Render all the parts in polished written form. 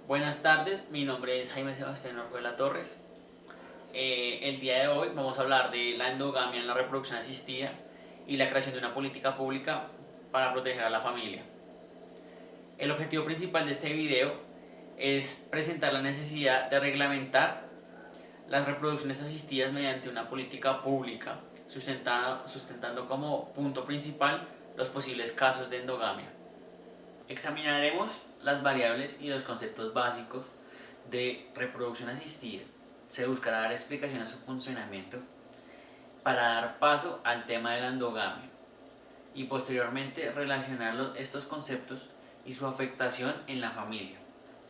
Buenas tardes, mi nombre es Jaime Sebastián Orjuela Torres. El día de hoy vamos a hablar de la endogamia en la reproducción asistida y la creación de una política pública para proteger a la familia. El objetivo principal de este video es presentar la necesidad de reglamentar las reproducciones asistidas mediante una política pública, sustentando como punto principal los posibles casos de endogamia. Examinaremos las variables y los conceptos básicos de reproducción asistida. Se buscará dar explicación a su funcionamiento para dar paso al tema de la endogamia y posteriormente relacionar estos conceptos y su afectación en la familia,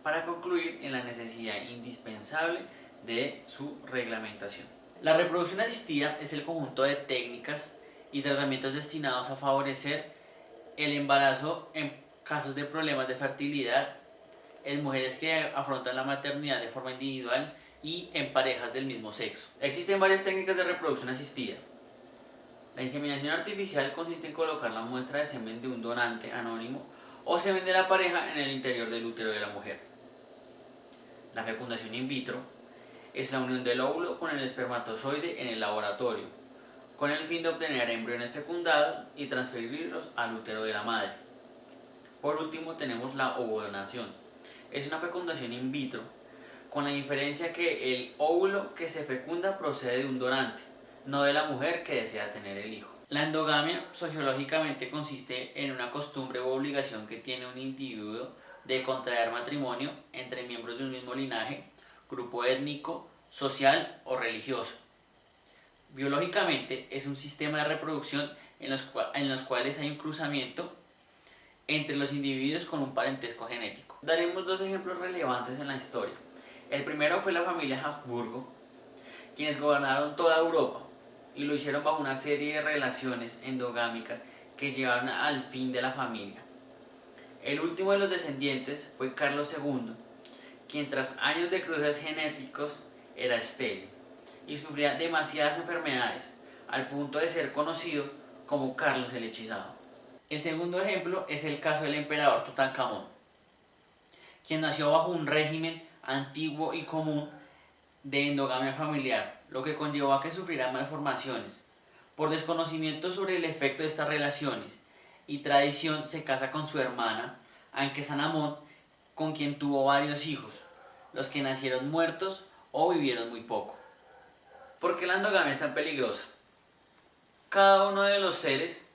para concluir en la necesidad indispensable de su reglamentación. La reproducción asistida es el conjunto de técnicas y tratamientos destinados a favorecer el embarazo en casos de problemas de fertilidad, en mujeres que afrontan la maternidad de forma individual y en parejas del mismo sexo. Existen varias técnicas de reproducción asistida. La inseminación artificial consiste en colocar la muestra de semen de un donante anónimo o semen de la pareja en el interior del útero de la mujer. La fecundación in vitro es la unión del óvulo con el espermatozoide en el laboratorio, con el fin de obtener embriones fecundados y transferirlos al útero de la madre. Por último tenemos la ovodonación. Es una fecundación in vitro, con la diferencia que el óvulo que se fecunda procede de un donante, no de la mujer que desea tener el hijo. La endogamia sociológicamente consiste en una costumbre u obligación que tiene un individuo de contraer matrimonio entre miembros de un mismo linaje, grupo étnico, social o religioso. Biológicamente es un sistema de reproducción en los cuales hay un cruzamiento entre los individuos con un parentesco genético. Daremos dos ejemplos relevantes en la historia. El primero fue la familia Habsburgo, quienes gobernaron toda Europa y lo hicieron bajo una serie de relaciones endogámicas que llevaron al fin de la familia. El último de los descendientes fue Carlos II, quien tras años de cruces genéticos era estéril y sufría demasiadas enfermedades, al punto de ser conocido como Carlos el Hechizado. El segundo ejemplo es el caso del emperador Tutankamón, quien nació bajo un régimen antiguo y común de endogamia familiar, lo que conllevó a que sufriera malformaciones. Por desconocimiento sobre el efecto de estas relaciones y tradición, se casa con su hermana, Anke-Salamón, con quien tuvo varios hijos, los que nacieron muertos o vivieron muy poco. ¿Por qué la endogamia es tan peligrosa? Cada uno de los seres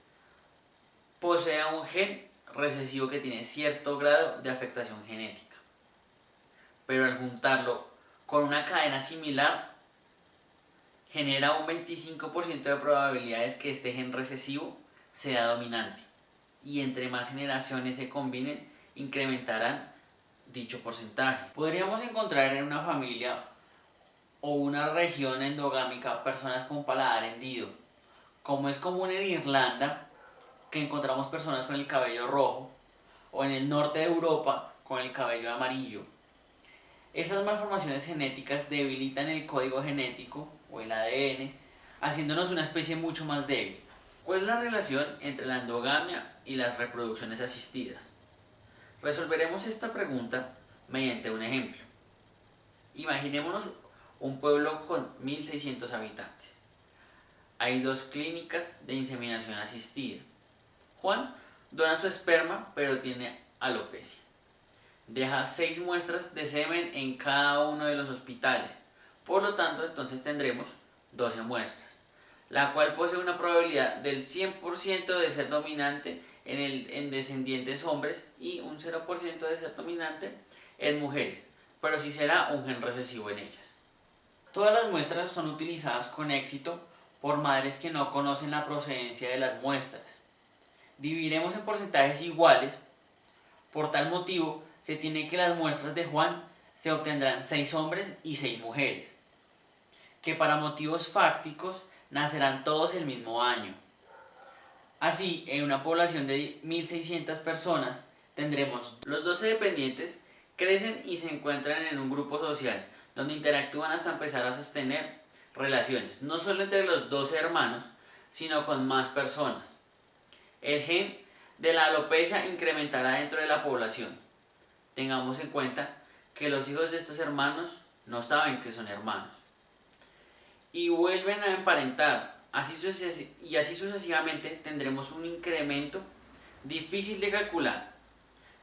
posee un gen recesivo que tiene cierto grado de afectación genética, pero al juntarlo con una cadena similar genera un 25% de probabilidades que este gen recesivo sea dominante, y entre más generaciones se combinen incrementarán dicho porcentaje. Podríamos encontrar en una familia o una región endogámica personas con paladar hendido, como es común en Irlanda, que encontramos personas con el cabello rojo, o en el norte de Europa con el cabello amarillo. Estas malformaciones genéticas debilitan el código genético o el ADN, haciéndonos una especie mucho más débil. ¿Cuál es la relación entre la endogamia y las reproducciones asistidas? Resolveremos esta pregunta mediante un ejemplo. Imaginémonos un pueblo con 1600 habitantes. Hay dos clínicas de inseminación asistida. Juan dona su esperma, pero tiene alopecia. Deja 6 muestras de semen en cada uno de los hospitales. Por lo tanto, entonces tendremos 12 muestras, la cual posee una probabilidad del 100% de ser dominante en descendientes hombres y un 0% de ser dominante en mujeres, pero sí será un gen recesivo en ellas. Todas las muestras son utilizadas con éxito por madres que no conocen la procedencia de las muestras. Dividiremos en porcentajes iguales. Por tal motivo, se tiene que las muestras de Juan se obtendrán 6 hombres y 6 mujeres, que para motivos fácticos nacerán todos el mismo año. Así, en una población de 1600 personas, tendremos los 12 dependientes crecen y se encuentran en un grupo social, donde interactúan hasta empezar a sostener relaciones, no solo entre los 12 hermanos, sino con más personas. El gen de la alopecia incrementará dentro de la población. Tengamos en cuenta que los hijos de estos hermanos no saben que son hermanos y vuelven a emparentar. Y así sucesivamente tendremos un incremento difícil de calcular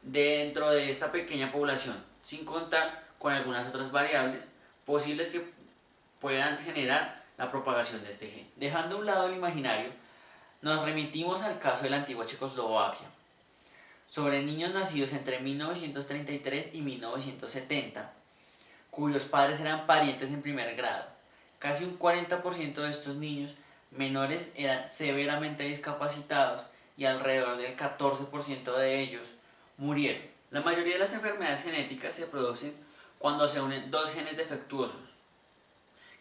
dentro de esta pequeña población, sin contar con algunas otras variables posibles que puedan generar la propagación de este gen. Dejando a un lado el imaginario, nos remitimos al caso de la antigua Checoslovaquia, sobre niños nacidos entre 1933 y 1970, cuyos padres eran parientes en primer grado. Casi un 40% de estos niños menores eran severamente discapacitados y alrededor del 14% de ellos murieron. La mayoría de las enfermedades genéticas se producen cuando se unen dos genes defectuosos,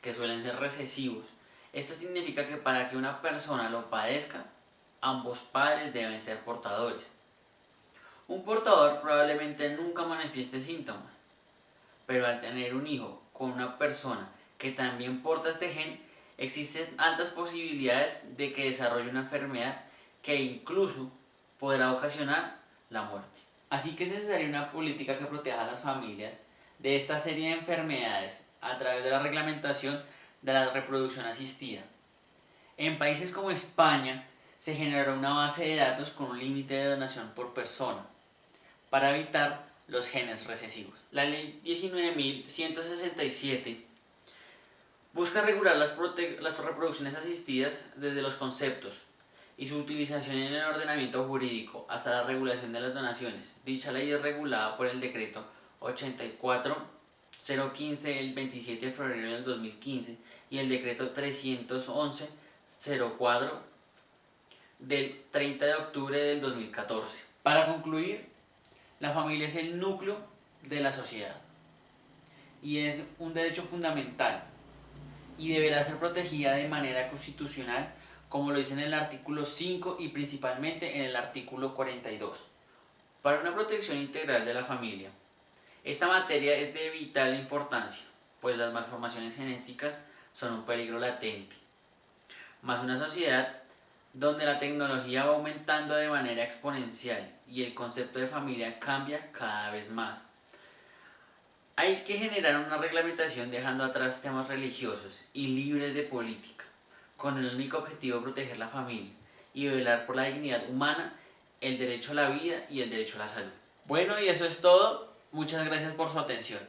que suelen ser recesivos. Esto significa que para que una persona lo padezca, ambos padres deben ser portadores. Un portador probablemente nunca manifieste síntomas, pero al tener un hijo con una persona que también porta este gen, existen altas posibilidades de que desarrolle una enfermedad que incluso podrá ocasionar la muerte. Así que es necesaria una política que proteja a las familias de esta serie de enfermedades a través de la reglamentación de la reproducción asistida. En países como España se generó una base de datos con un límite de donación por persona para evitar los genes recesivos. La ley 19.167 busca regular las reproducciones asistidas desde los conceptos y su utilización en el ordenamiento jurídico hasta la regulación de las donaciones. Dicha ley es regulada por el decreto 84.015 del 27 de febrero del 2015 y el decreto 311.04 del 30 de octubre del 2014. Para concluir, la familia es el núcleo de la sociedad y es un derecho fundamental y deberá ser protegida de manera constitucional, como lo dice en el artículo 5 y principalmente en el artículo 42. Para una protección integral de la familia, esta materia es de vital importancia, pues las malformaciones genéticas son un peligro latente. Más una sociedad donde la tecnología va aumentando de manera exponencial y el concepto de familia cambia cada vez más. Hay que generar una reglamentación dejando atrás temas religiosos y libres de política, con el único objetivo de proteger la familia y velar por la dignidad humana, el derecho a la vida y el derecho a la salud. Bueno, y eso es todo. Muchas gracias por su atención.